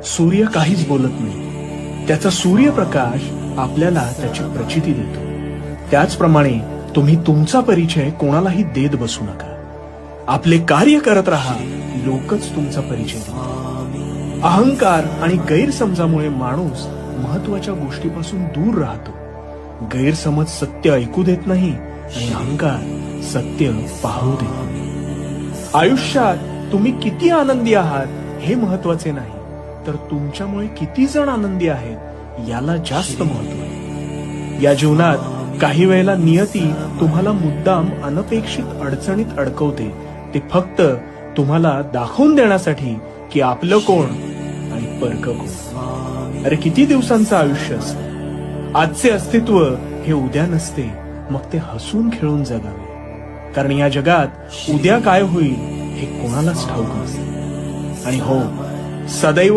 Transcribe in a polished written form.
सूर्य काहीच बोलत नाही, त्याचा सूर्यप्रकाश आपल्याला त्याची प्रचिती देतो. त्याचप्रमाणे तुम्ही तुमचा परिचय कोणालाही देत बसू नका. आपले कार्य करत राहा, लोकच तुमचा परिचय देतील. अहंकार आणि गैरसमजामुळे माणूस महत्वाच्या गोष्टीपासून दूर राहतो. गैरसमज सत्य ऐकू देत नाही आणि अहंकार सत्य पाहू देत नाही. आयुष्यात तुम्ही किती आनंदी आहात हे महत्वाचे नाही, तर तुमच्यामुळे किती जण आनंदी आहेत याला जास्त महत्व आहे. या जीवनात काही वेळेला नियती तुम्हाला मुद्दाम अनपेक्षित अडचणीत अडकवते, ते फक्त तुम्हाला दाखवून देण्यासाठी की आपलं कोण आणि परक कोण. अरे किती दिवसांचं आयुष्य असतं. आजचे अस्तित्व हे उद्या नसते, मग ते हसून खेळून जगावे. कारण या जगात उद्या काय होईल हे कोणालाच ठाऊक नसते. आणि हो, सदैव